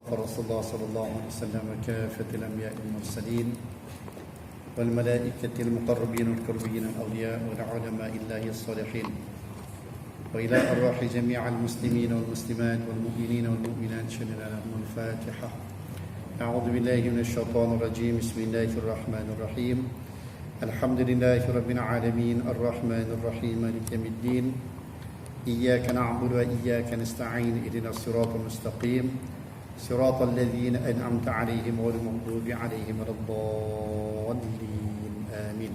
ورسول الله صلى الله عليه وسلم كافة الأنبياء والمرسلين والملائكة المقربين والكربيين الأولياء والعلماء الله الصالحين وإلى أرواح جميع المسلمين والمسلمات والمؤمنين والمؤمنات شهدنا لهم الفاتحة. أعوذ بالله من الشيطان الرجيم. بسم الله الرحمن الرحيم. الحمد لله رب العالمين الرحمن الرحيم مالك يوم الدين إياك نعبد وإياك نستعين اهدنا الصراط المستقيم صراط الذين أنعمت عليهم غير المغضوب عليهم ولا الضالين آمين.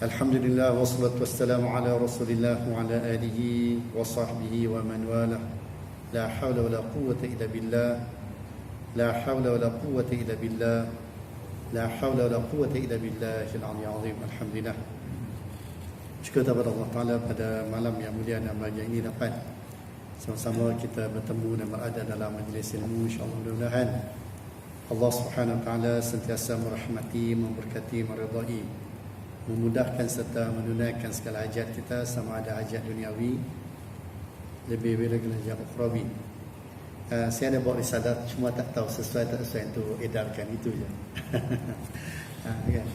الحمد لله والصلاة والسلام على رسول الله وعلى آله وصحبه ومن والاه. لا حول ولا قوة إلا بالله. لا حول ولا قوة إلا بالله. لا حول ولا قوة إلا بالله العلي العظيم. الحمد لله. Syukur kepada Allah Ta'ala pada malam yang mulia dan bahagia ini dapat sama-sama kita bertemu dan berada dalam majlis ilmu. InsyaAllah mudah-mudahan Allah Subhanahu Wa Ta'ala sentiasa merahmati, memberkati, meridai, memudahkan serta menunaikan segala hajat kita, sama ada hajat duniawi lebih lagi hajat ukhrawi. Saya ada buat risalah, cuma tak tahu sesuai tak sesuai untuk edarkan, itu je. Kan?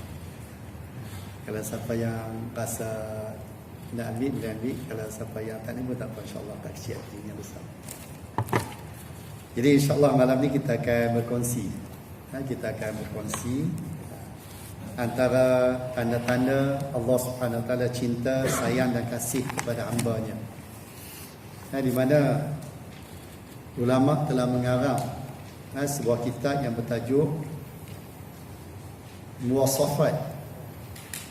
Kalau siapa yang rasa nak ambil, boleh ambil. Kalau siapa yang tak ni pun tak apa, insyaAllah tak kecil hatinya besar. Jadi insyaAllah malam ni kita akan berkongsi. Kita akan berkongsi antara tanda-tanda Allah Subhanahu Wa Taala cinta, sayang dan kasih kepada hamba-Nya. Di mana ulama telah mengarang sebuah kitab yang bertajuk Muwasafat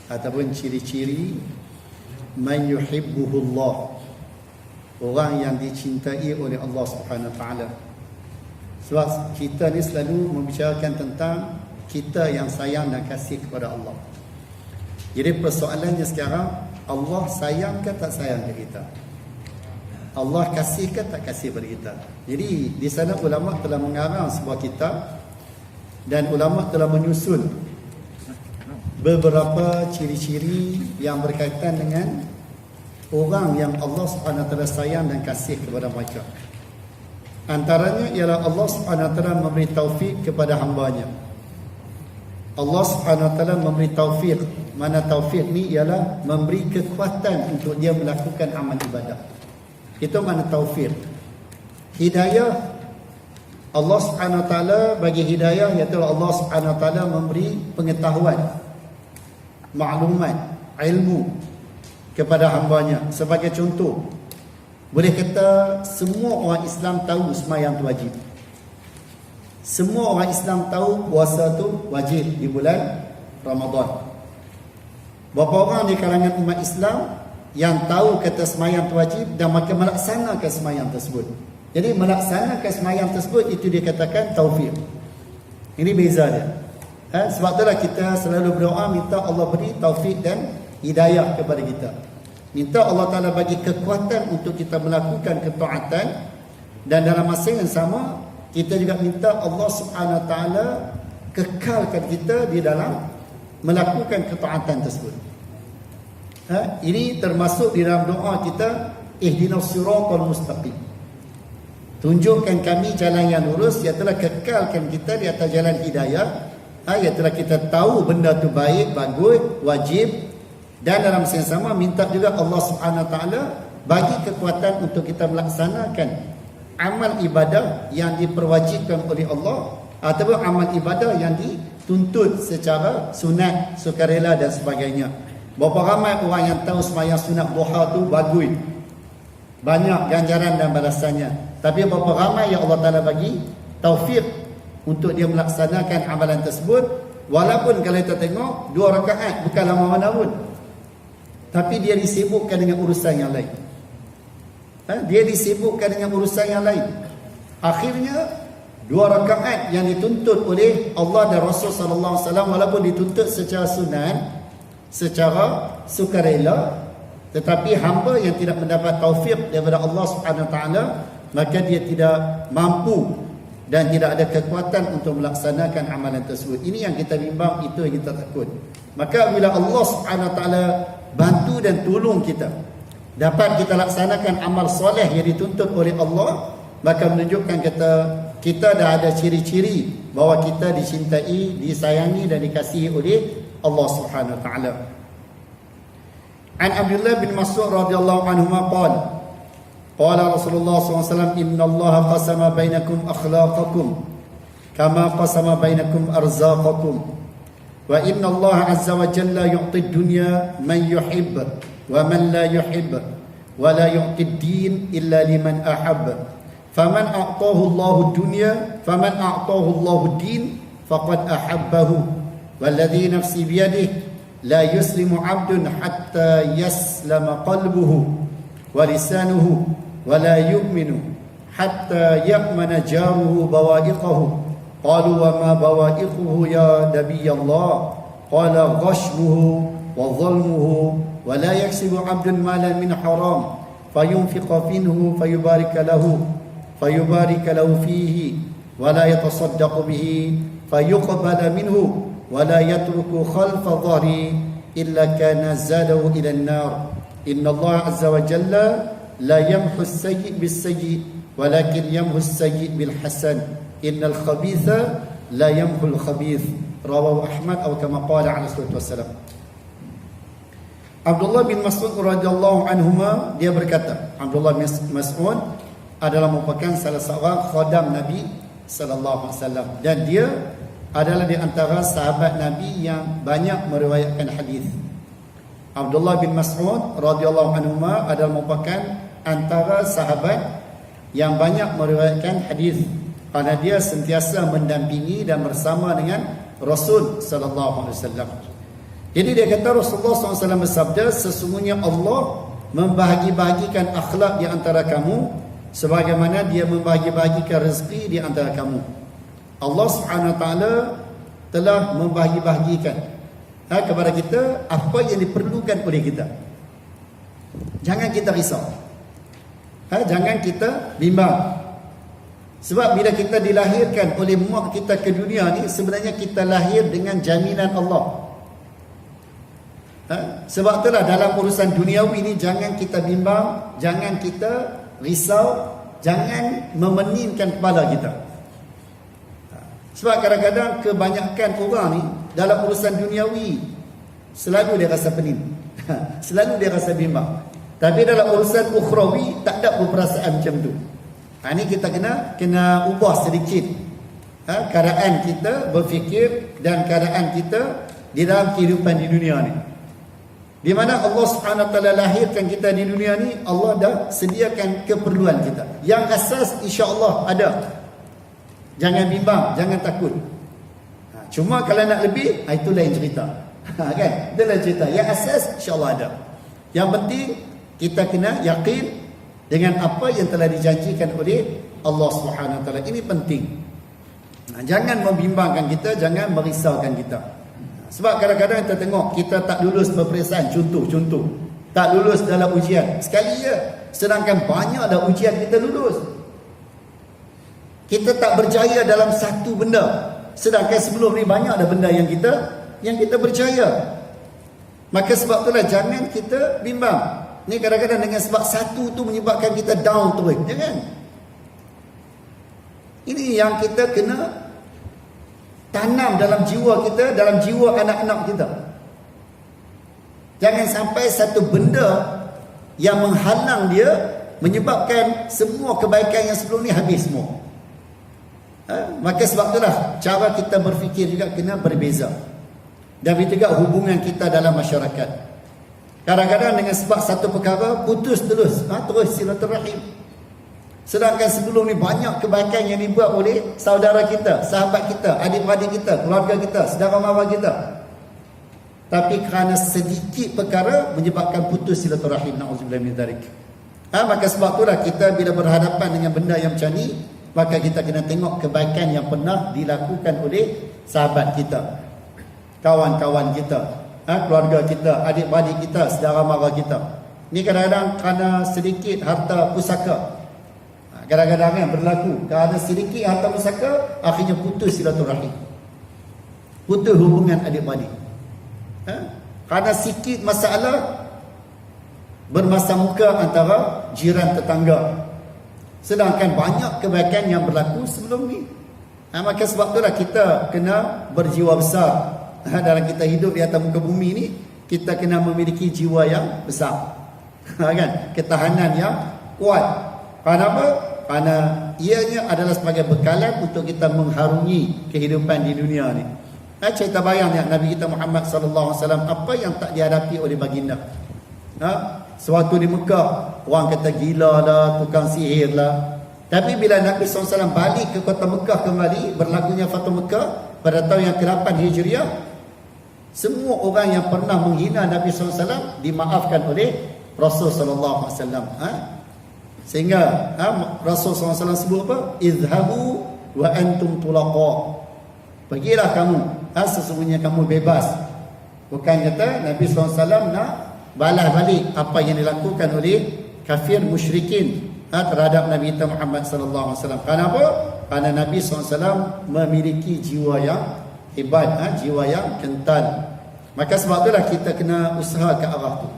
ataupun ciri-ciri man yuhibbuhullah, orang yang dicintai oleh Allah Subhanahu Wa Taala. Sebab kita ni selalu membicarakan tentang kita yang sayang dan kasih kepada Allah. Jadi persoalannya sekarang, Allah sayang ke tak sayang ke kita? Allah kasih ke tak kasih kepada kita? Jadi di sana ulama telah mengarang sebuah kitab dan ulama telah menyusun beberapa ciri-ciri yang berkaitan dengan orang yang Allah Subhanahu Wa Taala sayang dan kasih kepada mereka. Antaranya ialah Allah Subhanahu Wa Taala memberi taufik kepada hamba-Nya. Allah Subhanahu Wa Taala memberi taufik. Mana taufik ni ialah memberi kekuatan untuk dia melakukan amal ibadah. Itu mana taufik. Hidayah, Allah Subhanahu Wa Taala bagi hidayah, iaitu Allah Subhanahu Wa Taala memberi pengetahuan, maklumat, ilmu kepada hamba-Nya. Sebagai contoh, boleh kata semua orang Islam tahu sembahyang tu wajib. Semua orang Islam tahu puasa tu wajib di bulan Ramadan. Berapa orang di kalangan umat Islam yang tahu kata sembahyang tu wajib dan mereka melaksanakan sembahyang tersebut. Jadi melaksanakan sembahyang tersebut itu dikatakan taufik. Ini beza dia. Sebab itulah kita selalu berdoa minta Allah beri taufik dan hidayah kepada kita. Minta Allah Ta'ala bagi kekuatan untuk kita melakukan ketaatan, dan dalam masa yang sama kita juga minta Allah Subhanahu Wa Ta'ala kekalkan kita di dalam melakukan ketaatan tersebut. Ini termasuk di dalam doa kita, ihdinas siratal mustaqim. Tunjukkan kami jalan yang lurus, iaitu kekalkan kita di atas jalan hidayah. Iaitulah kita tahu benda tu baik, bagus, wajib, dan dalam masa yang sama minta juga Allah Subhanahu Wa Taala bagi kekuatan untuk kita melaksanakan amal ibadah yang diperwajibkan oleh Allah, ataupun amal ibadah yang dituntut secara sunat, sukarela dan sebagainya. Berapa ramai orang yang tahu sembahyang sunat duha tu bagus, banyak ganjaran dan balasannya, tapi berapa ramai yang Allah Taala bagi taufik untuk dia melaksanakan amalan tersebut, walaupun kalau kita tengok 2 rakaat bukan lama mana pun, tapi dia disibukkan dengan urusan yang lain. Dia disibukkan dengan urusan yang lain. Akhirnya 2 rakaat yang dituntut oleh Allah dan Rasul sallallahu alaihi wasallam, walaupun dituntut secara sunat, secara sukarela, tetapi hamba yang tidak mendapat taufik daripada Allah Subhanahu Wa Taala, maka dia tidak mampu dan tidak ada kekuatan untuk melaksanakan amalan tersebut. Ini yang kita bimbang, itu yang kita takut. Maka bila Allah Subhanahu Wa Taala bantu dan tolong kita, dapat kita laksanakan amal soleh yang dituntut oleh Allah, maka menunjukkan kita dah ada ciri-ciri bahawa kita dicintai, disayangi dan dikasihi oleh Allah Subhanahu wa taala. An Abdullah bin Mas'ud radhiyallahu anhu qala qala Rasulullah SAW, inna Allah qasama bainakum akhlaqakum kama qasama bainakum arzaqakum wa inna Allah azza wa jalla yu'ti ad-dunya man yuhibb wa man la yuhibb wa la yu'ti ad-din illa liman ahabba faman a'tahu Allahu ad-dunya faman a'tahu Allahu ad-din faqad ahabbahu walladhi nafsi biyadihi la yuslimu 'abdun hatta yaslama qalbuhu wa lisanuhu wa la yu'minu hatta ya'mana jaruhu bawa'iqahu. Qalu wa ma bawa'iquhu ya Nabi Allah? Qala ghashmuhu wa dhalmuhu wa la yaksibu 'abdun malan min haram fayunfiqa minhu fayubarika lahu fihi wa la yatasaddaqu bihi fayuqbala minhu wa la yatruku khalfa dhahri illa kana zadahu ila an-nar. Inna Allah azza wa jalla la yamhu as-sayyi' bis-sayyi' walakin yamhu as-sayyi' bil hasan. Innal khabitha la yamhul khabith. Rawahu Ahmad atau kama qala alaihi salatu wassalam. Abdullah bin Mas'ud radhiyallahu anhuma dia berkata, Abdullah bin Mas'ud adalah merupakan salah seorang khadam Nabi sallallahu alaihi wasallam dan dia adalah di antara sahabat Nabi yang banyak meriwayatkan hadis. Abdullah bin Mas'ud radhiyallahu anhuma adalah merupakan antara sahabat yang banyak meriwayatkan hadis, kerana dia sentiasa mendampingi dan bersama dengan Rasul sallallahu alaihi wasallam. Jadi dia kata Rasulullah SAW bersabda, sesungguhnya Allah membahagi-bahagikan akhlak di antara kamu sebagaimana dia membahagi-bahagikan rezeki di antara kamu. Allah Subhanahu wa taala telah membahagi-bahagikan kepada kita apa yang diperlukan oleh kita. Jangan kita risau. Jangan kita bimbang. Sebab bila kita dilahirkan oleh mak kita ke dunia ni, sebenarnya kita lahir dengan jaminan Allah. Sebab itulah dalam urusan duniawi ni jangan kita bimbang, jangan kita risau, jangan memeningkan kepala kita. Sebab kadang-kadang kebanyakan orang ni dalam urusan duniawi selalu dia rasa pening. Selalu dia rasa bimbang. Tapi dalam urusan ukhrawi tak ada perasaan macam tu. Ini kita kena ubah sedikit keadaan kita berfikir dan keadaan kita di dalam kehidupan di dunia ni. Di mana Allah Subhanahu wa taala lahirkan kita di dunia ni, Allah dah sediakan keperluan kita. Yang asas insya-Allah ada. Jangan bimbang, jangan takut. Cuma kalau nak lebih, itu lain cerita. Kan? Itu lain cerita. Yang asas insya-Allah ada. Yang penting kita kena yakin dengan apa yang telah dijanjikan oleh Allah Subhanahu wa taala. Ini penting. Jangan membimbangkan kita, jangan merisaukan kita. Sebab kadang-kadang kita tengok kita tak lulus peperiksaan, contoh tak lulus dalam ujian sekali je, sedangkan banyak dah ujian kita lulus. Kita tak berjaya dalam satu benda, sedangkan sebelum ni banyak dah benda yang kita berjaya. Maka sebab itulah jangan kita bimbang. Ni kadang-kadang dengan sebab satu tu menyebabkan kita down terus. Jangan. Ini yang kita kena tanam dalam jiwa kita, dalam jiwa anak-anak kita. Jangan sampai satu benda yang menghalang dia menyebabkan semua kebaikan yang sebelum ni habis semua. Maka sebab itulah cara kita berfikir juga kena berbeza. Dan juga hubungan kita dalam masyarakat. Kadang-kadang dengan sebab satu perkara putus terus silaturahim. Sedangkan sebelum ni banyak kebaikan yang dibuat oleh saudara kita, sahabat kita, adik-beradik kita, keluarga kita, saudara mara kita. Tapi kerana sedikit perkara menyebabkan putus silaturahim. Na'udzubillah min dzalik. Maka sebab itulah kita bila berhadapan dengan benda yang macam ni, maka kita kena tengok kebaikan yang pernah dilakukan oleh sahabat kita, kawan-kawan kita, keluarga kita, adik-beradik kita, saudara mara kita. Ni kadang-kadang kerana sedikit harta pusaka. Kadang-kadang yang berlaku kerana sedikit harta pusaka, akhirnya putus silaturahim, putus hubungan adik-beradik. Kerana sikit masalah bermasa muka antara jiran tetangga, Sedangkan banyak kebaikan yang berlaku sebelum ni. Maka sebab itulah kita kena berjiwa besar. Dalam kita hidup di atas muka bumi ni, kita kena memiliki jiwa yang besar. Kan? Ketahanan yang kuat. Kenapa? Kerana ianya adalah sebagai bekalan untuk kita mengharungi kehidupan di dunia ni. Cerita bayang ya, Nabi kita Muhammad sallallahu alaihi wasallam apa yang tak dihadapi oleh baginda. Suatu di Mekah, orang kata gila lah, tukang sihir lah. Tapi bila Nabi SAW balik ke kota Mekah kembali, berlakunya Fathu Mekah pada tahun yang ke-8 Hijriah, semua orang yang pernah menghina Nabi SAW dimaafkan oleh Rasul SAW. Sehingga Rasul SAW sebut apa? Izhabu wa antum tulaqa. Pergilah kamu, sesungguhnya kamu bebas. Bukan kata Nabi SAW nak balas balik apa yang dilakukan oleh kafir musyrikin terhadap Nabi kita Muhammad sallallahu alaihi wasallam. Kenapa? Kerana Nabi SAW memiliki jiwa yang hebat, jiwa yang kental. Maka sebab itulah kita kena usaha ke arah tu.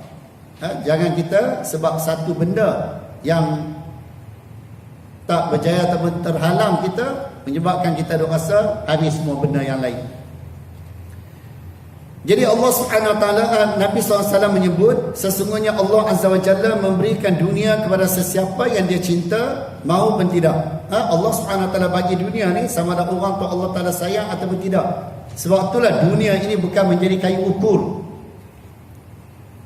Jangan kita sebab satu benda yang tak berjaya ataupun terhalang kita, menyebabkan kita duk rasa habis semua benda yang lain. Jadi Allah Subhanahu Wa Taala, Nabi SAW menyebut, sesungguhnya Allah Azza wa Jalla memberikan dunia kepada sesiapa yang dia cinta, maupun tidak. Allah Subhanahu Wa Taala bagi dunia ni sama ada orang tu Allah Taala sayang ataupun tidak. Sebab itulah dunia ini bukan menjadi kayu ukur.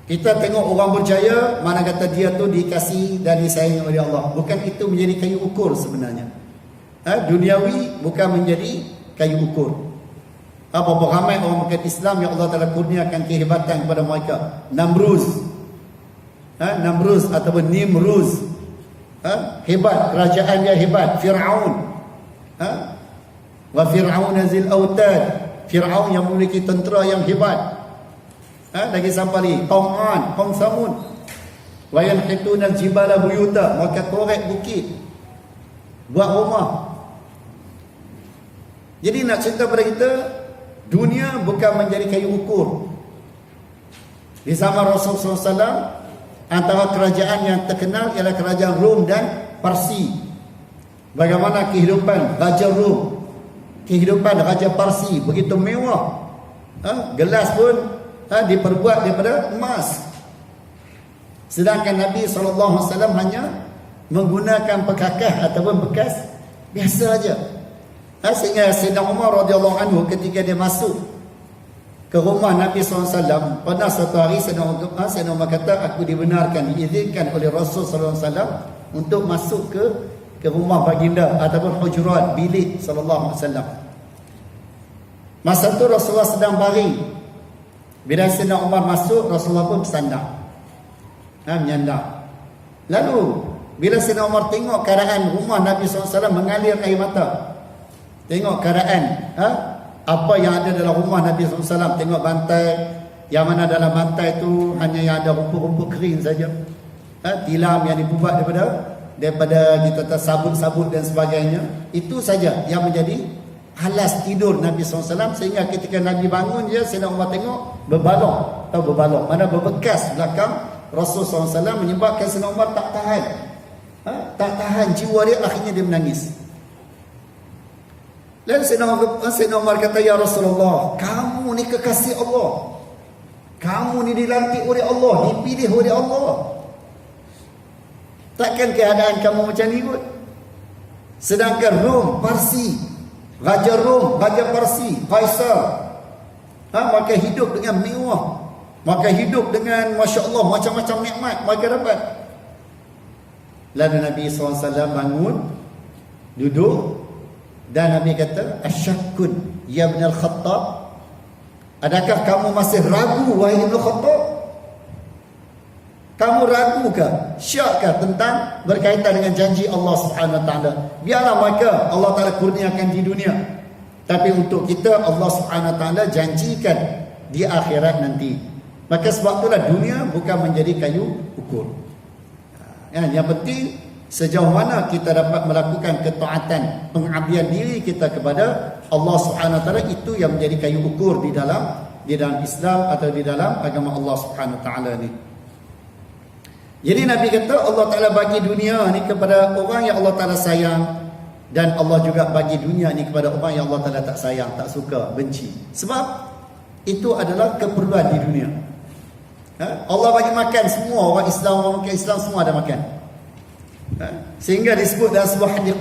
Kita tengok orang berjaya, mana kata dia tu dikasih dan disayangi oleh Allah. Bukan itu menjadi kayu ukur sebenarnya. Duniawi bukan menjadi kayu ukur. Berapa ramai orang bukan Islam yang Allah Ta'ala kurniakan kehebatan kepada mereka. Namruz ataupun Nimruz, hebat, kerajaan dia hebat. Fir'aun, wa Fir'aun zil autad, Fir'aun yang memiliki tentera yang hebat. Lagi sampai ni Qaum Ad, Qaum Samud, wa yanhituna al-jibala buyuta, mereka korek bukit buat rumah. Jadi nak cerita pada kita, dunia bukan menjadi kayu ukur. Di zaman Rasulullah SAW, antara kerajaan yang terkenal ialah kerajaan Rom dan Parsi. Bagaimana kehidupan Raja Rom, kehidupan Raja Parsi begitu mewah. Gelas pun diperbuat daripada emas. Sedangkan Nabi SAW hanya menggunakan pekakah ataupun bekas biasa aja. Sehingga Sayyidina Umar radhiyallahu anhu ketika dia masuk ke rumah Nabi SAW, pada suatu hari Sayyidina Umar kata, aku dibenarkan, diizinkan oleh Rasul SAW untuk masuk ke rumah baginda ataupun hujurat, bilik sallallahu alaihi wasallam. Masa tu Rasulullah sedang baring. Bila Sayyidina Umar masuk, Rasulullah pun bersandar, menyandar. Lalu bila Sayyidina Umar tengok keadaan rumah Nabi SAW mengalir air mata, tengok keadaan apa yang ada dalam rumah Nabi SAW, tengok bantai, yang mana dalam bantai tu hanya yang ada rumput-rumput kering saja, tilam yang dibuat daripada kita tahu sabun-sabun dan sebagainya. Itu saja yang menjadi alas tidur Nabi SAW. Sehingga ketika Nabi bangun je, Sayyidina Umar tengok berbalok, mana berbekas belakang Rasul SAW, menyebabkan Sayyidina Umar tak tahan jiwa dia, akhirnya dia menangis. Lalu Sayyidina Umar kata, ya Rasulullah, kamu ni kekasih Allah, kamu ni dilantik oleh Allah, dipilih oleh Allah, takkan keadaan kamu macam ni kot? Sedangkan Rom, Parsi, Raja Rom, Raja Parsi, Kaisar, maka hidup dengan mewah, maka hidup dengan Masya Allah, macam-macam nikmat mereka dapat. Lalu Nabi SAW bangun, duduk, dan Nabi kata, asyakun ya Ibn al-Khattab, adakah kamu masih ragu wahai Ibn al-Khattab? Kamu ragukah, syakkah tentang berkaitan dengan janji Allah Subhanahu Wa Taala? Biarlah mereka Allah Taala kurniakan di dunia, tapi untuk kita Allah Subhanahu Wa Taala janjikan di akhirat nanti. Maka sebab itulah dunia bukan menjadi kayu ukur. Yang penting sejauh mana kita dapat melakukan ketaatan, pengabdian diri kita kepada Allah Subhanahu Wa Taala, itu yang menjadi kayu ukur di dalam Islam atau di dalam agama Allah Subhanahu Wa Taala ni. Jadi Nabi kata Allah Ta'ala bagi dunia ni kepada orang yang Allah Ta'ala sayang, dan Allah juga bagi dunia ni kepada orang yang Allah Ta'ala tak sayang, tak suka, benci. Sebab itu adalah keperluan di dunia. Allah bagi makan semua, orang Islam, orang bukan Islam semua ada makan. Sehingga disebut dalam sebuah hadis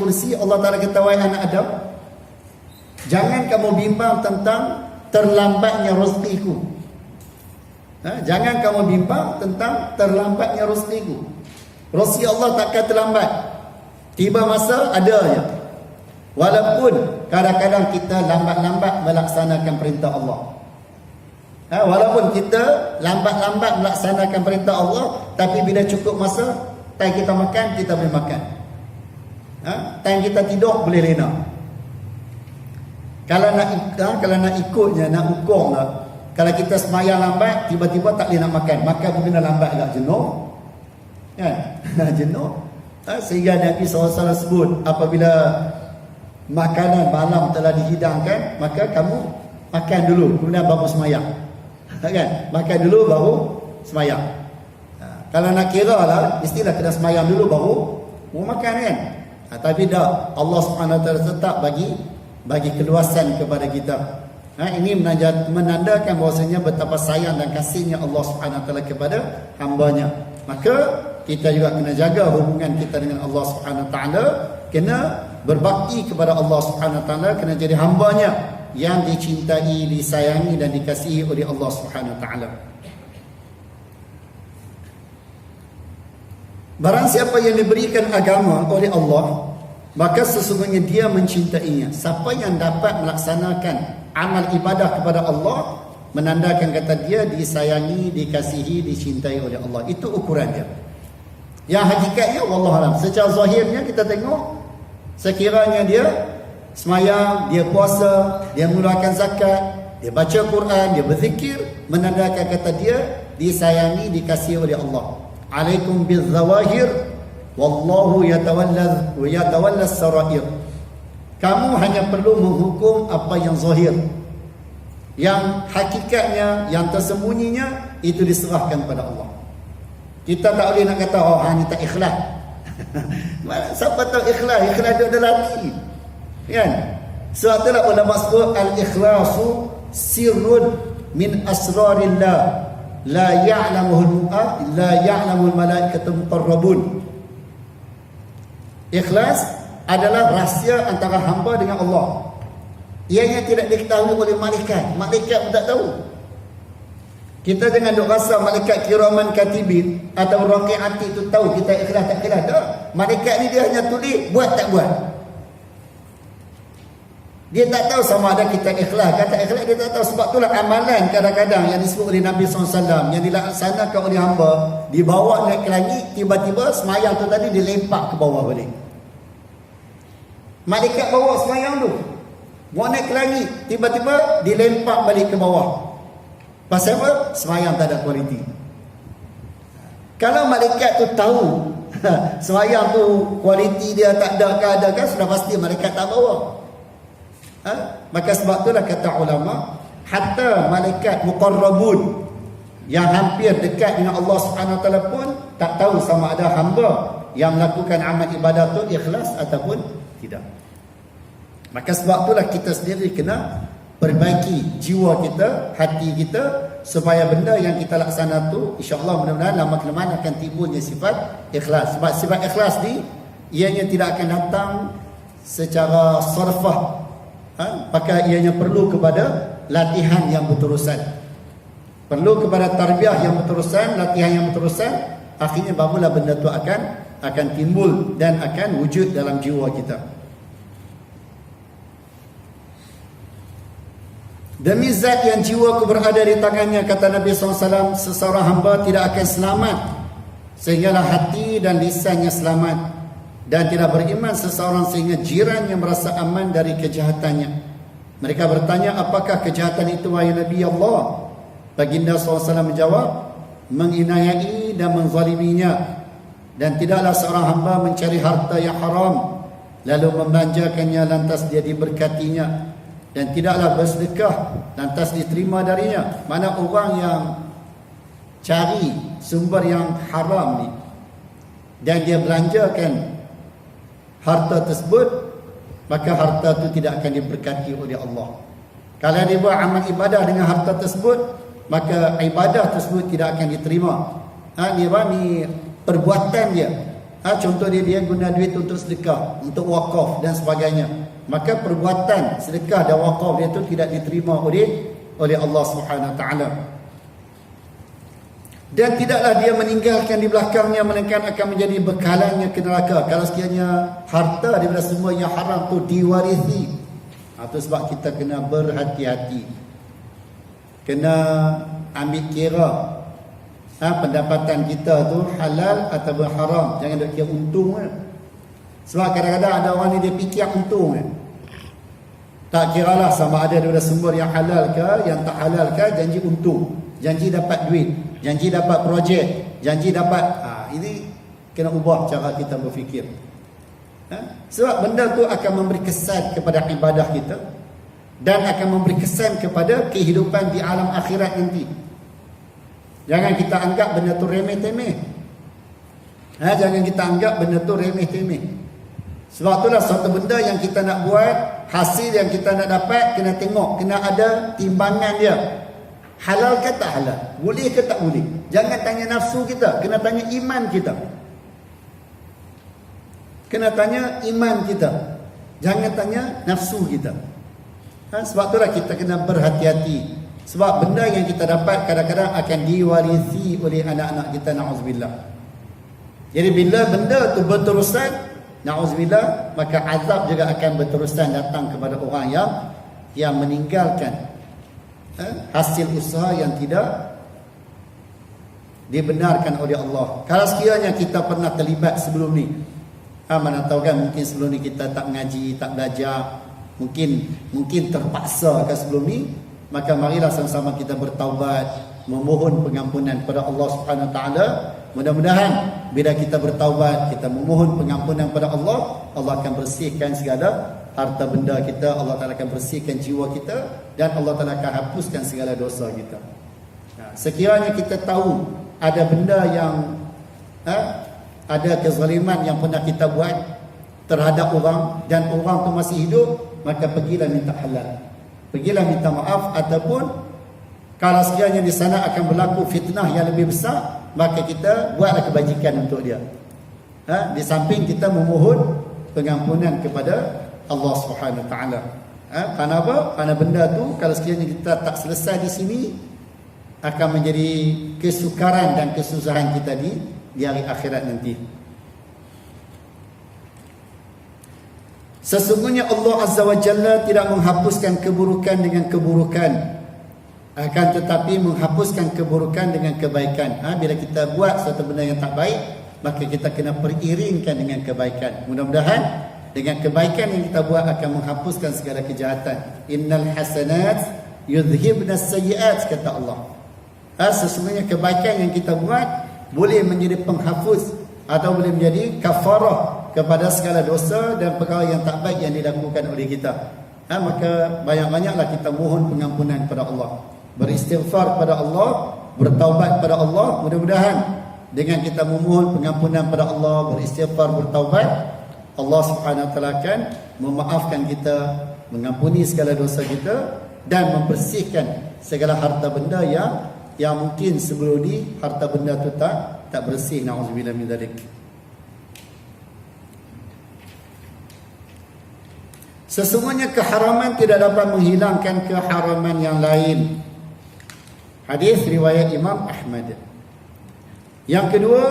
kursi, Allah Ta'ala kata, wahai anak Adam, jangan kamu bimbang tentang terlambatnya rezekiku. Jangan kamu bimbang tentang terlambatnya rezekiku. Rezeki Allah takkan terlambat. Tiba masa ada je. Walaupun kadang-kadang kita lambat-lambat melaksanakan perintah Allah. Walaupun kita lambat-lambat melaksanakan perintah Allah, tapi bila cukup masa, time kita makan, kita boleh makan. Time kita tidur, boleh lena. Kalau nak ikutnya, nak ukur lah. Kalau kita semayang lambat, tiba-tiba tak boleh nak makan. Makan pun kena lambat agak jenuh. Jenuh. Sehingga Nabi SAW sebut, apabila makanan malam telah dihidangkan, maka kamu makan dulu, kemudian baru semayang. Makan dulu baru semayang. Kalau nak kira lah, mestilah kena semayang dulu baru makan kan. Tapi dah, Allah SWT tetap bagi keluasan kepada kita. Ini menandakan bahawasanya betapa sayang dan kasihnya Allah SWT kepada hambanya. Maka kita juga kena jaga hubungan kita dengan Allah SWT. Kena berbakti kepada Allah SWT, kena jadi hambanya yang dicintai, disayangi dan dikasihi oleh Allah SWT. Barang siapa yang diberikan agama oleh Allah, maka sesungguhnya dia mencintainya. Siapa yang dapat melaksanakan amal ibadah kepada Allah, menandakan kata dia disayangi, dikasihi, dicintai oleh Allah. Itu ukuran dia. Yang hakikatnya wallahualam, secara zahirnya kita tengok, sekiranya dia semayang, dia puasa, dia mengeluarkan zakat, dia baca Quran, dia berzikir, menandakan kata dia disayangi, dikasihi oleh Allah. Alaikum bizzawahir wallahu yatawalla sarair. Kamu hanya perlu menghukum apa yang zahir. Yang hakikatnya, yang tersembunyinya, itu diserahkan kepada Allah. Kita tak boleh nak kata, oh ni tak ikhlas. Siapa tahu ikhlas? Ikhlas dia ada hati. Kan? Sebab itulah ulama sebut al-ikhlasu sirrun min asrarillah la ya'lamuhu al-malaikatul muqarrabun. Ikhlas adalah rahsia antara hamba dengan Allah. Ianya tidak diketahui oleh malaikat. Malaikat pun tak tahu. Kita jangan duk rasa malaikat kiraman katibin atau raqi'ati itu tahu kita ikhlas tak ikhlas. Tak. Malaikat ni dia hanya tulis, buat tak buat. Dia tak tahu sama ada kita ikhlas, kata ikhlas dia tak tahu. Sebab itulah amalan kadang-kadang yang disebut oleh Nabi SAW, yang dilaksanakan oleh hamba, dibawa naik ke langit, tiba-tiba semayang tu tadi dilempak ke bawah balik. Malaikat bawa semayang tu, bawa naik ke langit, tiba-tiba dilempak balik ke bawah. Pasal apa? Semayang tak ada kualiti. Kalau malaikat tu tahu semayang tu kualiti dia tak ada ke ada kan, sudah pasti malaikat tak bawa. Maka sebab itulah kata ulama, hatta malaikat muqarrabun yang hampir dekat dengan Allah SWT pun tak tahu sama ada hamba yang melakukan amal ibadah tu ikhlas ataupun tidak. Maka sebab itulah kita sendiri kena perbaiki jiwa kita, hati kita, supaya benda yang kita laksana tu insya-Allah mudah-mudahan lama-kelamaan akan timbulnya sifat ikhlas. Sebab sifat ikhlas ni ianya tidak akan datang secara sarfah. Maka ianya perlu kepada latihan yang berterusan. Perlu kepada tarbiyah yang berterusan, latihan yang berterusan, akhirnya barulah benda tu akan timbul dan akan wujud dalam jiwa kita. Demi zat yang jiwaku berada di tangannya, kata Nabi SAW, seseorang hamba tidak akan selamat sehinggalah hati dan lisannya selamat, dan tidak beriman seseorang sehingga jirannya merasa aman dari kejahatannya. Mereka bertanya, apakah kejahatan itu wahai Nabi Allah? Baginda SAW menjawab, menginayai dan menzaliminya, dan tidaklah seorang hamba mencari harta yang haram lalu membelanjakannya lantas dia diberkatinya, dan tidaklah bersedekah lantas diterima darinya. Mana orang yang cari sumber yang haram ni dan dia belanjakan harta tersebut, maka harta tu tidak akan diberkati oleh Allah. Kalau dia buat amal ibadah dengan harta tersebut, maka ibadah tersebut tidak akan diterima. Ni perbuatan dia. Contoh dia guna duit untuk sedekah, untuk wakaf dan sebagainya. Maka perbuatan sedekah dan wakaf dia tu tidak diterima oleh Allah Subhanahu Wa Taala. Dan tidaklah dia meninggalkan di belakangnya, melainkan akan menjadi bekalannya ke neraka. Kalau sekiranya harta daripada semua yang haram tu diwarisi, itu sebab kita kena berhati-hati, kena ambil kira pendapatan kita tu halal ataupun haram. Jangan duk kira untung kan. Sebab kadang-kadang ada orang ni dia fikir untung kan. Tak kiralah sama ada daripada sumber yang halal ke, yang tak halal ke, janji untung, janji dapat duit, janji dapat projek, janji dapat ini kena ubah cara kita berfikir. Sebab benda tu akan memberi kesan kepada ibadah kita dan akan memberi kesan kepada kehidupan di alam akhirat nanti. Jangan kita anggap benda tu remeh-temeh. Jangan kita anggap benda tu remeh-temeh. Sebab itulah suatu benda yang kita nak buat, hasil yang kita nak dapat, kena tengok, kena ada timbangan dia. Halal ke tak halal? Boleh ke tak boleh? Jangan tanya nafsu kita, kena tanya iman kita. Kena tanya iman kita. Jangan tanya nafsu kita. Sebab itulah kita kena berhati-hati. Sebab benda yang kita dapat kadang-kadang akan diwarisi oleh anak-anak kita, na'udzubillah. Jadi bila benda tu berterusan, na'udzubillah, maka azab juga akan berterusan datang kepada orang yang meninggalkan hasil usaha yang tidak dibenarkan oleh Allah. Kalau sekiranya kita pernah terlibat sebelum ni, mana tahu kan, mungkin sebelum ni kita tak mengaji, tak belajar, mungkin terpaksa ke sebelum ni, maka marilah sama-sama kita bertaubat, memohon pengampunan kepada Allah Subhanahu Wa Taala. Mudah-mudahan bila kita bertaubat, kita memohon pengampunan kepada Allah, Allah akan bersihkan segala harta benda kita, Allah Taala akan bersihkan jiwa kita, dan Allah Taala akan hapuskan segala dosa kita. Sekiranya kita tahu ada benda yang ada kezaliman yang pernah kita buat terhadap orang dan orang tu masih hidup, maka pergilah minta halal, pergilah minta maaf. Ataupun kalau sekiranya di sana akan berlaku fitnah yang lebih besar, maka kita buatlah kebajikan untuk dia. Di samping kita memohon pengampunan kepada Allah Subhanahu Wa Taala. Kerana apa? Kerana benda tu kalau sekiranya kita tak selesai di sini, akan menjadi kesukaran dan kesusahan kita di hari akhirat nanti. Sesungguhnya Allah Azza wa Jalla tidak menghapuskan keburukan dengan keburukan, akan tetapi menghapuskan keburukan dengan kebaikan. Bila kita buat suatu benda yang tak baik, maka kita kena periringkan dengan kebaikan. Mudah-mudahan dengan kebaikan yang kita buat akan menghapuskan segala kejahatan. Innal hasanat yudhhibnas sayyi'at, kata Allah. Sesungguhnya kebaikan yang kita buat boleh menjadi penghapus atau boleh menjadi kafarah kepada segala dosa dan perkara yang tak baik yang dilakukan oleh kita. Maka banyak-banyaklah kita mohon pengampunan kepada Allah, beristighfar kepada Allah, bertaubat kepada Allah. Mudah-mudahan dengan kita memohon pengampunan kepada Allah, beristighfar, bertaubat, Allah Subhanahu Wa Taala akan memaafkan kita, mengampuni segala dosa kita, dan membersihkan segala harta benda yang mungkin sebelum ni harta benda tu tak bersih. Na'udzubillah min dzalik. Sesungguhnya keharaman tidak dapat menghilangkan keharaman yang lain. Hadis riwayat Imam Ahmad. Yang kedua,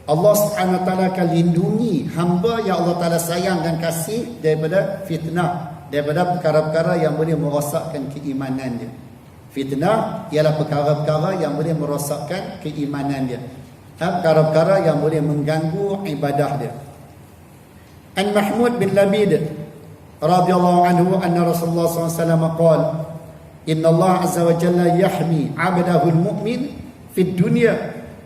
Allah Subhanahu Wa Taala akan lindungi hamba yang Allah Taala sayang dan kasih daripada fitnah, daripada perkara-perkara yang boleh merosakkan keimanan dia. Fitnah ialah perkara-perkara yang boleh merosakkan keimanan dia, perkara-perkara yang boleh mengganggu ibadah dia. An Mahmud bin Labid radhiyallahu anhu anna Rasulullah SAW qala inna Allah azza wa jalla yahmi 'abdahu al-mu'min fi dunya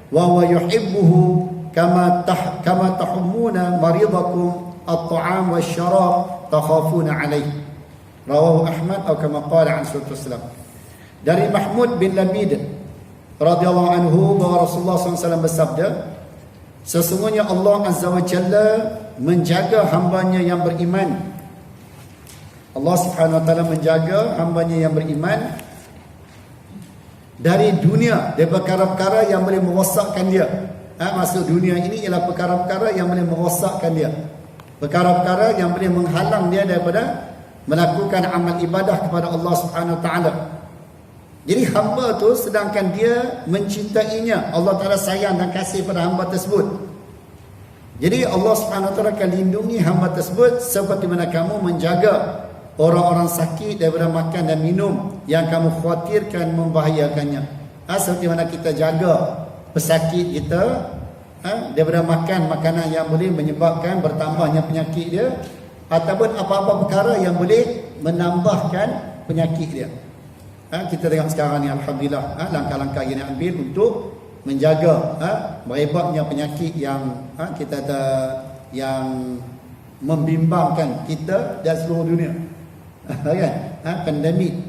wa huwa yuhibbuhu kama tahummuna maridakum at-ta'am wasyarab takhafuna alayhi. Rawahu Ahmad atau kama qala an Rasulullah. Dari Mahmud bin Labid radhiyallahu anhu bahawa Rasulullah SAW bersabda, sesungguhnya Allah Azza wa Jalla menjaga hambanya yang beriman. Allah Subhanahu wa taala menjaga hambanya yang beriman dari dunia, dari perkara-perkara yang boleh merosakkan dia. Maksud dunia ini ialah perkara-perkara yang boleh merosakkan dia, perkara-perkara yang boleh menghalang dia daripada melakukan amal ibadah kepada Allah Subhanahu wa taala. Jadi hamba tu sedangkan dia mencintainya, Allah Taala sayang dan kasih pada hamba tersebut. Jadi Allah Subhanahu wa taala akan lindungi hamba tersebut seperti mana kamu menjaga orang-orang sakit daripada makan dan minum yang kamu khawatirkan membahayakannya. Seperti mana kita jaga pesakit kita daripada makan makanan yang boleh menyebabkan bertambahnya penyakit dia, ataupun apa-apa perkara yang boleh menambahkan penyakit dia. Kita tengok sekarang ni, alhamdulillah, langkah-langkah yang diambil untuk menjaga merebaknya penyakit yang kita yang membimbangkan kita dan seluruh dunia. Kan? Pandemik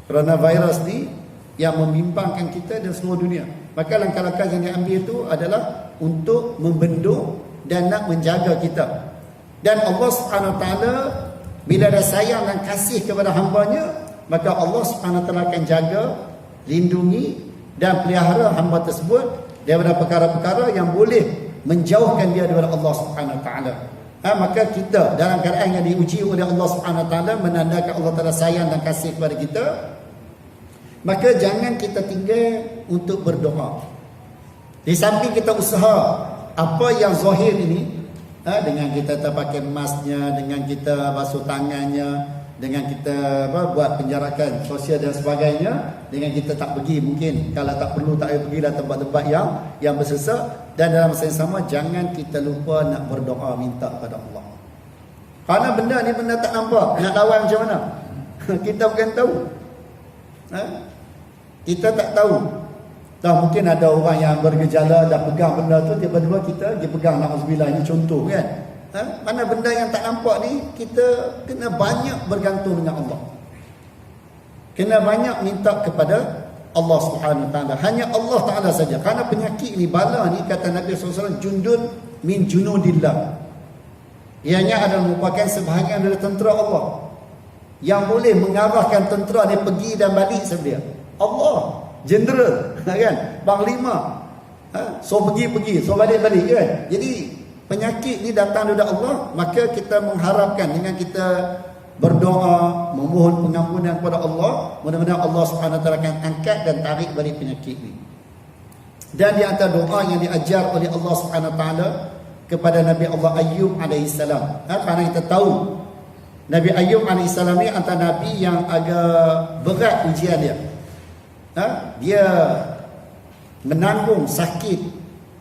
coronavirus ni yang membimbangkan kita dan seluruh dunia. Maka langkah-langkah yang diambil itu adalah untuk membendung dan nak menjaga kita. Dan Allah Subhanahu wa taala bila dia sayang dan kasih kepada hamba-Nya, maka Allah Subhanahu wa taala akan jaga, lindungi dan pelihara hamba tersebut daripada perkara-perkara yang boleh menjauhkan dia daripada Allah Subhanahu wa taala. Maka kita dalam keadaan yang diuji oleh Allah Subhanahu wa taala, menandakan Allah Taala sayang dan kasih kepada kita, maka jangan kita tinggal untuk berdoa. Di samping kita usaha apa yang zahir ini, dengan kita pakai masknya, dengan kita basuh tangannya, dengan kita buat penjarakan sosial dan sebagainya, dengan kita tak pergi, mungkin kalau tak perlu tak payah pergilah tempat-tempat yang bersesak. Dan dalam masa yang sama, jangan kita lupa nak berdoa, minta kepada Allah. Kerana benda ni benda tak nampak, nak lawan macam mana? Kita bukan tahu. Kita tak tahu. Dah mungkin ada orang yang bergejala dah pegang benda tu, tiba-tiba kita dia pegang, na'udzubillah, ini contoh kan. Mana benda yang tak nampak ni, kita kena banyak bergantung dengan Allah. Kena banyak minta kepada Allah Subhanahu wa taala. Hanya Allah Taala saja. Kerana penyakit ni, bala ni, kata Nabi SAW, jundun min junudillah. Ianya adalah merupakan sebahagian dari tentera Allah yang boleh mengarahkan tentera ni pergi dan balik sebenarnya. Allah, jeneral, kan? Panglima. So pergi, so balik-balik kan. Jadi penyakit ni datang dari Allah, maka kita mengharapkan dengan kita berdoa, memohon pengampunan kepada Allah, mudah-mudahan Allah Subhanahu wa taala akan angkat dan tarik balik penyakit ni. Dan di antara doa yang diajar oleh Allah Subhanahu wa taala kepada Nabi Allah Ayyub alaihissalam, kerana kita tahu Nabi Ayyub alaihissalam ni antara nabi yang agak berat ujian dia. Dia menanggung sakit,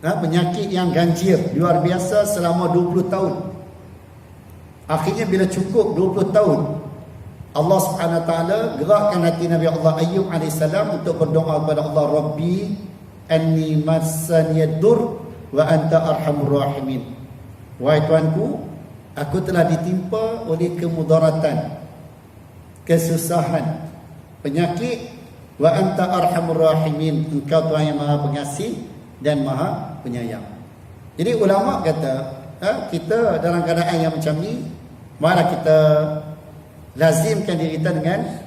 penyakit yang ganjil luar biasa selama 20 tahun. Akhirnya bila cukup 20 tahun, Allah Subhanahu wa taala gerakkan hati Nabi Allah Ayyub alaihissalam untuk berdoa kepada Allah, Rabbi anni massaniyad-dur wa anta arhamur rahimin. Wahai Tuanku, aku telah ditimpa oleh kemudaratan, kesusahan, penyakit, wa anta arhamur rahimin, engkau Tuhan yang Maha Pengasih dan Maha Penyayang. Jadi ulama kata, kita dalam keadaan yang macam ni, mari kita lazimkan diri kita dengan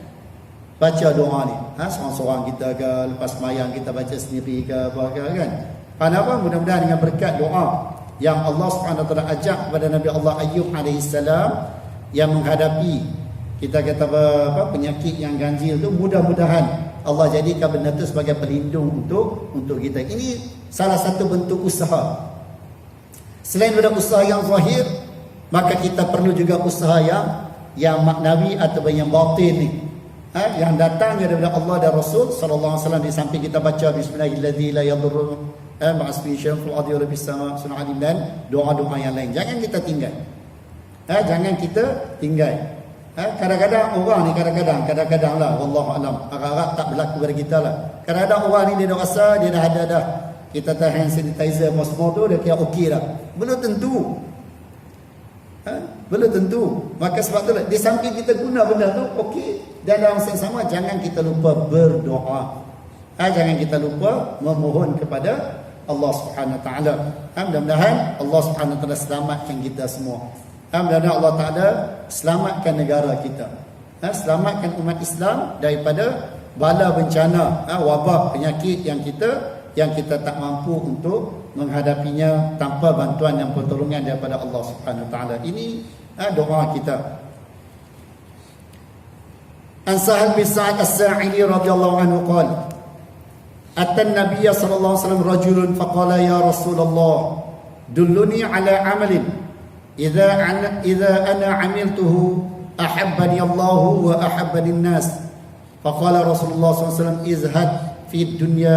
baca doa ni. Seorang-seorang kita ke, lepas sembahyang kita baca sendiri ke, apa kan. Kenapa? Mudah-mudahan dengan berkat doa yang Allah Subhanahu wa taala ajak kepada Nabi Allah Ayyub alaihissalam, yang menghadapi kita kata penyakit yang ganjil tu, mudah-mudahan Allah jadikan benda tu sebagai pelindung untuk kita. Ini salah satu bentuk usaha. Selain daripada usaha yang zahir, maka kita perlu juga usaha yang maknawi ataupun yang batin ni, yang datangnya daripada Allah dan Rasul sallallahu alaihi wasallam. Di samping kita baca bismillahirrahmanirrahim, la yadurru ma'asmi syai'un fil ardi wa rabbis sama sunna alim, dan doa-doa yang lain jangan kita tinggal. Jangan kita tinggal. Kadang-kadang orang ni, kadang-kadang lah, wallahu alam, agak-agak tak berlaku pada kita lah. Kadang-kadang orang ni dia dah rasa dia dah ada dah, kita tahu hand sanitizer semua tu, dia kira okey dah. Belum tentu. Belum tentu. Maka sebab tu di samping kita guna benda tu okey, dan dalam masa yang sama jangan kita lupa berdoa. Jangan kita lupa memohon kepada Allah Subhanahu Wa Taala. Mudah-mudahan Allah Subhanahu Wa Taala selamatkan kita semua. Mudah-mudahan Allah Taala selamatkan negara kita. Selamatkan umat Islam daripada bala bencana, wabak, penyakit yang kita tak mampu untuk menghadapinya tanpa bantuan dan pertolongan daripada Allah Subhanahu Wa Taala. Ini doa kita. An Sahal bin Sa'ad As-Sa'idi radhiyallahu anhu qala Atta an-nabiy sallallahu alaihi wasallam rajulun faqala ya Rasulullah dulluni ala amalin idza ana amiltuhu ahabbani Allah wa ahabbani an-nas. Faqala Rasulullah sallallahu alaihi wasallam izhad fi dunya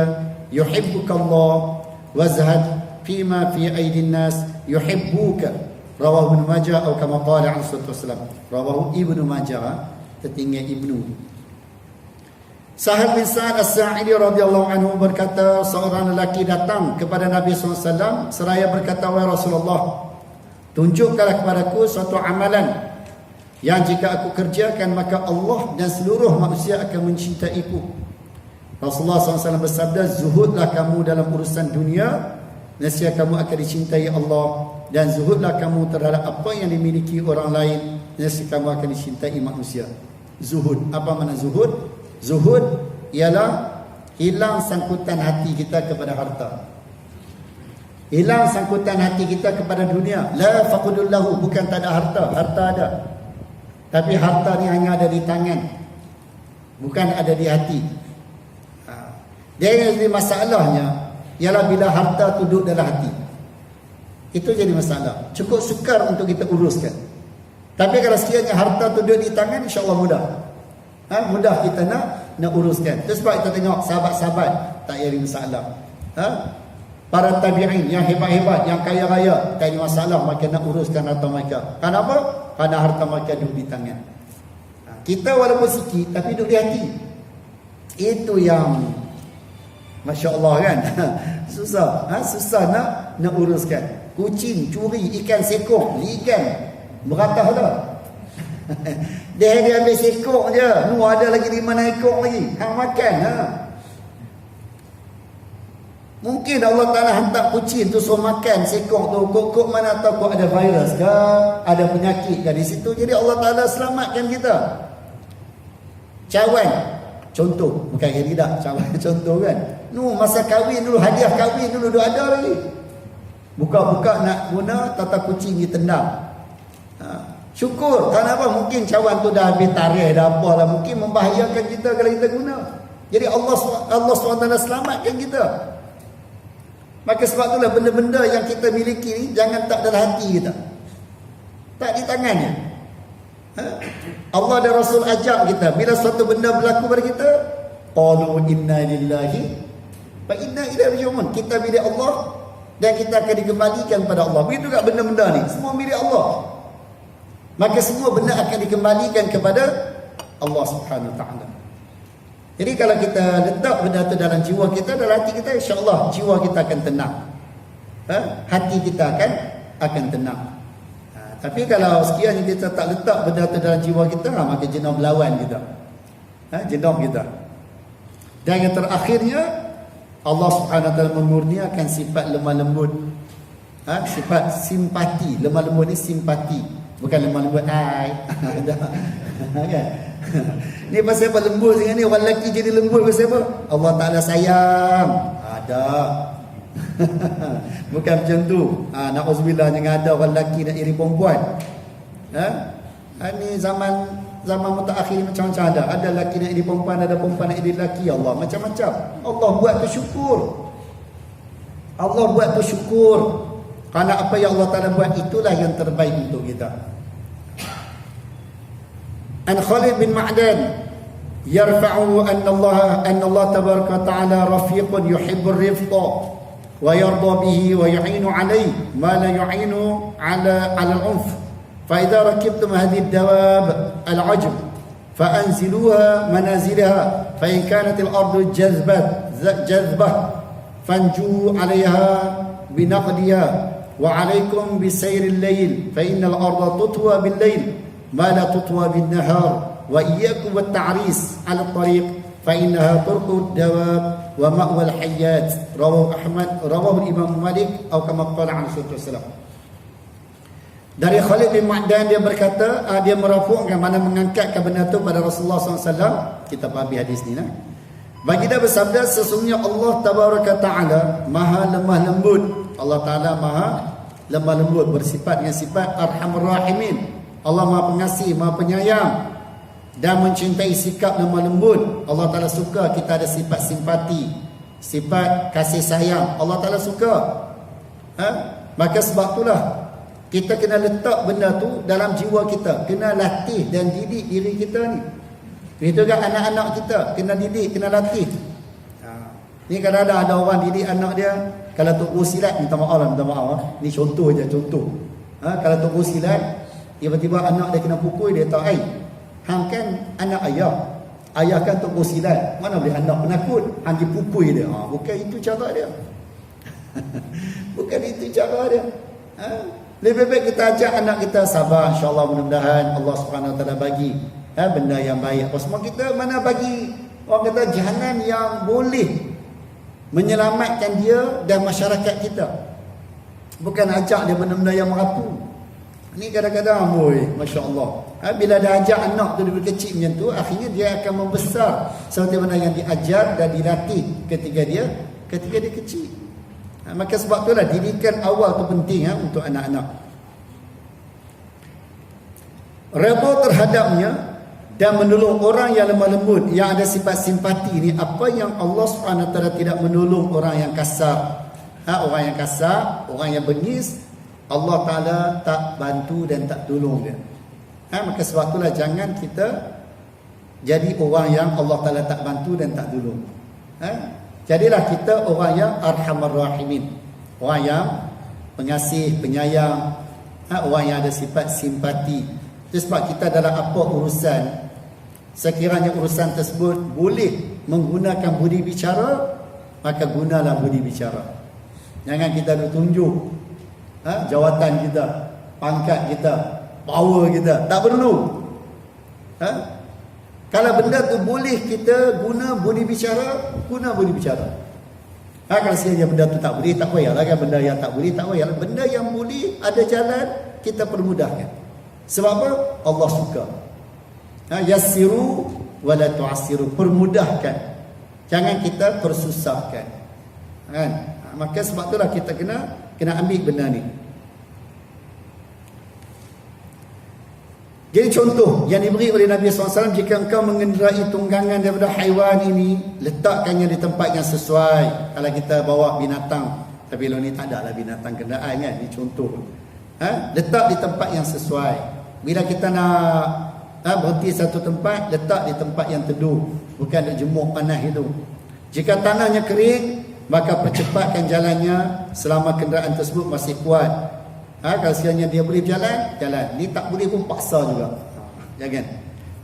yuhibbuka Allah wazhad fima fi aidi an-nas yuhibbuka. Rawahu Ibnu Majah atau kama qala alaihi wasallam. Rawahu Ibnu Majah, tertinggal Ibnu. Sahal bin Sa'ad As-Sa'idi radhiyallahu anhu berkata, seorang lelaki datang kepada Nabi SAW seraya berkata, wahai Rasulullah, tunjukkanlah kepadaku suatu amalan yang jika aku kerjakan maka Allah dan seluruh manusia akan mencintaiku. Rasulullah SAW bersabda, zuhudlah kamu dalam urusan dunia, nescaya kamu akan dicintai Allah, dan zuhudlah kamu terhadap apa yang dimiliki orang lain, nescaya kamu akan dicintai manusia. Zuhud, apa makna zuhud? Zuhud ialah hilang sangkutan hati kita kepada harta. Hilang sangkutan hati kita kepada dunia. La faqudul lahu, bukan tak ada harta, harta ada. Tapi harta ni hanya ada di tangan, bukan ada di hati. Dia yang jadi masalahnya ialah bila harta duduk dalam hati. Itu jadi masalah. Cukup sukar untuk kita uruskan. Tapi kalau sekiranya harta duduk di tangan, insya-Allah mudah. Mudah kita nak uruskan. Itu sebab kita tengok sahabat-sahabat tak ada masalah. Para tabi'in yang hebat-hebat, yang kaya raya, tak ada masalah mereka nak uruskan harta mereka. Kenapa? Kerana harta mereka duduk di tangan. Kita walaupun sikit tapi duduk di hati. Itu yang masya-Allah kan. Susah. Susah nak uruskan. Kucing curi ikan sekong, ikan beratah dah. Dia ambil sekok je. Ada lagi 5 ekor lagi. Hang makan. Mungkin Allah Ta'ala hantar kucing tu suruh makan sekok tu. Kok mana tahu kok ada virus ke, ada penyakit ke di situ. Jadi Allah Ta'ala selamatkan kita. Cawan, contoh. Bukan yang tidak, cawan contoh kan. Masa kahwin dulu, hadiah kahwin dulu ada lagi. Buka-buka nak guna, tata kucing ditendang. Syukur. Kenapa? Mungkin cawan tu dah habis tarikh, dah apa lah. Mungkin membahayakan kita kalau kita guna. Jadi Allah SWT selamatkan kita. Maka sebab itulah benda-benda yang kita miliki ni jangan tak dalam hati kita. Tak di tangannya. Allah dan Rasul ajak kita, bila suatu benda berlaku pada kita, qalu inna lillahi wa inna ilaihi raji'un. Kita milik Allah dan kita akan dikembalikan pada Allah. Begitu juga benda-benda ni, semua milik Allah. Maka semua benda akan dikembalikan kepada Allah Subhanahu Wa Taala. Jadi kalau kita letak benda tu dalam jiwa kita, dalam hati kita, insya-Allah jiwa kita akan tenang. Hati kita akan tenang. Tapi kalau sekiranya kita tak letak benda tu dalam jiwa kita, maka jenuh melawan kita. Jenuh kita. Dan yang terakhirnya, Allah Subhanahu Wa Taala memurniakan sifat lemah lembut. Sifat simpati. Lemah lembut ni simpati. Bukan lemah lembut kan? Ni pasal apa lembut dengan ni? Orang lelaki jadi lembut pasal apa? Allah Ta'ala sayang. Ada. Bukan macam tu. Na'udzubillah, jangan ada orang lelaki nak iri perempuan. Ni zaman mutaakhir macam-macam ada. Ada lelaki nak iri perempuan, ada perempuan nak iri lelaki. Allah macam-macam. Allah buat bersyukur. Allah buat bersyukur. Kerana apa yang Allah Ta'ala buat itulah yang terbaik untuk kita. An Khalid bin Ma'dan yarfa'u anna Allah tabaraka ta'ala rafiqun yuhibbur rifqa wa yarda bihi wa yu'inu alayhi ma la yu'inu ala al-'unf. Fa idza rakibtum hadhihi ad-dawab al-'ajb fa anziluha manazilaha fa in kanat al-ardu jazbah fanju 'alayha binaqdiha وعليكم بسير الليل فإن الأرض تطوى بالليل ما لا تطوى بالنهار وإياكم والتعريس على الطريق fa innaha turqud dawab wa ma'wal hayyat. Rawahu Ahmad, rawahu Imam Malik atau kama qala an Rasulullah. Dari Khalid bin Ma'dan dia berkata, dia merafu'kan, mana mengangkatkan benda tu pada Rasulullah SAW. Kita fahami hadis ni lah. Baginda bersabda, sesungguhnya Allah Tabaraka Ta'ala maha lemah lembut. Allah Ta'ala maha lemah lembut, bersifat dengan sifat Arhamur Rahimin. Allah maha pengasih, maha penyayang dan mencintai sikap lemah lembut. Allah Ta'ala suka kita ada sifat simpati, sifat kasih sayang. Allah Ta'ala suka. Maka sebab itulah kita kena letak benda tu dalam jiwa kita. Kena latih dan didik diri kita ni. Itu kan anak-anak kita. Kena didik, kena latih. Ni kadang-kadang ada orang didik anak dia. Kalau Tok Guru silat, minta maaf lah, minta maaf. Ni contoh je, contoh. Kalau Tok Guru silat, tiba-tiba anak dia kena pukul, dia tahu, hang kan anak ayah. Ayah kan Tok Guru silat. Mana boleh anak penakut? Hang dipukul dia. Bukan itu cara dia. Bukan itu cara dia. Lebih baik kita ajak anak kita sabar, insya-Allah, mudah-mudahan Allah Subhanahu Wa Taala bagi benda yang baik. Apa semua kita mana bagi orang kata jalan yang boleh menyelamatkan dia dan masyarakat kita. Bukan ajak dia benda-benda yang merapu. Ni kadang-kadang masya-Allah. Bila dah ajak anak tu daripada kecil macam tu, akhirnya dia akan membesar seperti mana yang diajar dan dilatih ketika dia kecil. Maka sebab itulah didikan awal tu penting untuk anak-anak. Redha terhadapnya dan menolong orang yang lemah lembut, yang ada sifat simpati ni, apa yang Allah SWT tidak menolong orang yang kasar. Orang yang kasar, orang yang bengis, Allah Ta'ala tak bantu dan tak tolong dia. Maka sebab itulah jangan kita jadi orang yang Allah Ta'ala tak bantu dan tak tolong. Jadilah kita orang yang Arhamar Rahimin, orang yang pengasih, penyayang, orang yang ada sifat simpati. Itu sebab kita dalam apa urusan, sekiranya urusan tersebut boleh menggunakan budi bicara, maka gunalah budi bicara. Jangan kita tunjuk jawatan kita, pangkat kita, power kita. Tak perlu. Kalau benda tu boleh kita guna budi bicara, guna budi bicara. Kalau sekiranya benda tu tak boleh, tak payahlah kan. Benda yang tak boleh, tak payahlah. Benda yang boleh, ada jalan, kita permudahkan. Sebab apa? Allah suka. Yassiru wala tu'assiru. Permudahkan. Jangan kita persusahkan. Maka sebab itulah kita kena ambil benda ni. Jadi contoh yang diberi oleh Nabi SAW, jika engkau mengendarai tunggangan daripada haiwan ini, letakkannya di tempat yang sesuai. Kalau kita bawa binatang, tapi kalau ni tak ada lah binatang kenderaan kan, ini contoh. Letak di tempat yang sesuai. Bila kita nak berhenti satu tempat, letak di tempat yang teduh, bukan nak jemur panas itu. Jika tanahnya kering, maka percepatkan jalannya selama kenderaan tersebut masih kuat. Kalau sekiranya dia boleh jalan, jalan. Ni tak boleh pun paksa juga. Jangan.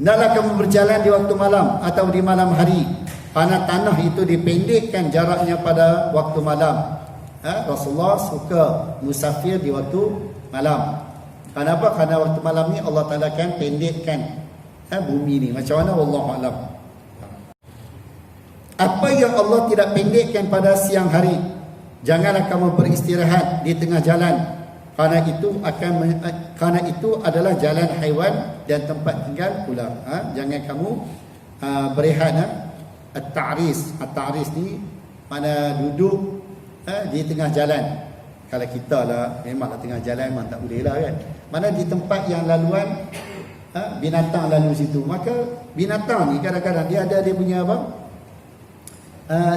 Hendaklah kamu berjalan di waktu malam atau di malam hari, kerana tanah itu dipendekkan jaraknya pada waktu malam. Rasulullah suka musafir di waktu malam. Kenapa? Kerana waktu malam ni Allah Ta'ala akan pendekkan bumi ni. Macam mana? Wallahu a'lam. Apa yang Allah tidak pendekkan pada siang hari, janganlah kamu beristirahat di tengah jalan. Kerana itu adalah jalan haiwan dan tempat tinggal pula. Jangan kamu berehat. At-ta'ris. At-ta'ris ni mana duduk di tengah jalan. Kalau kita lah memanglah tengah jalan, memang tak boleh lah kan. Mana di tempat yang laluan binatang lalu situ, maka binatang ni kadang-kadang dia ada dia punya apa,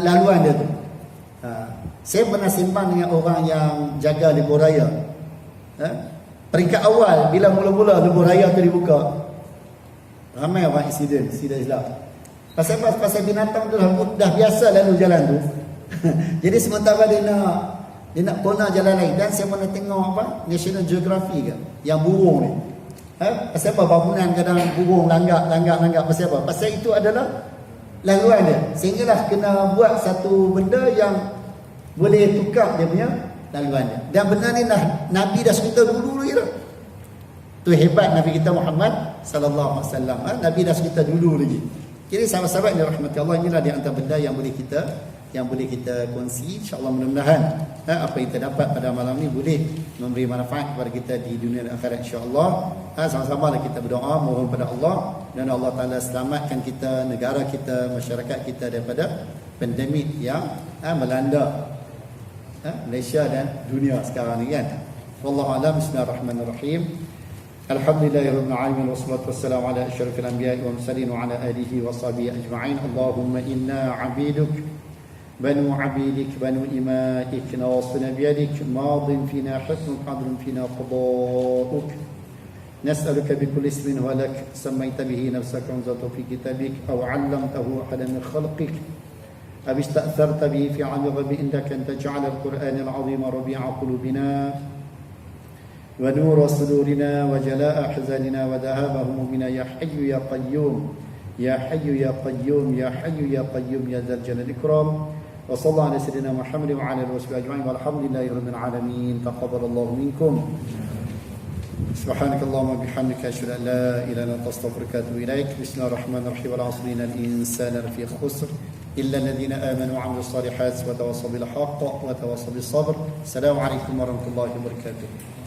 laluan dia tu. Saya pernah sembang dengan orang yang jaga lebuh raya. Peringkat awal bila mula-mula lebuh raya tu dibuka, ramai orang insiden Islam. Pasal binatang tu dah biasa lalu jalan tu. Jadi sementara dia nak kona jalan lain. Dan saya pernah tengok apa, National Geographic kan, yang burung ni. Pasal apa bangunan kadang burung langgar. Pasal apa? Pasal itu adalah laluan dia. Sehinggalah kena buat satu benda yang boleh tukar dia punya laluan dia. Dan benda ni Nabi dah cerita dulu lagi dah. Tu hebat Nabi kita Muhammad sallallahu alaihi wasallam. Nabi dah cerita dulu lagi. Jadi sahabat-sahabat yang dirahmati Allah, inilah di antara benda yang boleh kita kongsi. InsyaAllah mudah-mudahan apa yang kita dapat pada malam ini boleh memberi manfaat kepada kita di dunia dan akhirat insyaAllah. Sama-sama kita berdoa mohon pada Allah dan Allah Ta'ala selamatkan kita, negara kita, masyarakat kita daripada pandemik yang melanda Malaysia dan dunia sekarang ni kan. Wallahu a'lam. Bismillahirrahmanirrahim. Alhamdulillahirabbil alamin wassalatu wassalamu ala asyrafil anbiya'i wal mursalin wa ala alihi wa sahbihi ajma'in. Allahumma inna 'abiduk banu 'abidik banu ima'ik nawasina biyadik madin fina hukmuk adlun fina qada'uk nas'aluka bikulli ismin huwa lak sammayta bihi nafsaka wa anzaltahu fi kitabik aw 'allamtahu ahadan min khalqik aw ista'tharta bihi fi 'ilmi ghaibi indaka an taj'ala al-Qur'ana al-'azima rabi'a qulubina ونور صدورنا وجلاء أحزاننا وذهاب همومنا يا حي يا قيوم يا حي يا قيوم يا حي يا قيوم يا ذا الجلال والإكرام وصلى الله على سيدنا محمد وعلى آله وصحبه أجمعين والحمد لله رب العالمين تقبل الله منكم سبحانك اللهم وبحمدك أشهد أن لا إله إلا أنت أستغفرك وأتوب إليك بسم الله الرحمن الرحيم والعصر إن الإنسان لفي خسر إلا الذين آمنوا وعملوا الصالحات وتواصوا بالحق وتواصوا بالصبر السلام عليكم ورحمة الله وبركاته.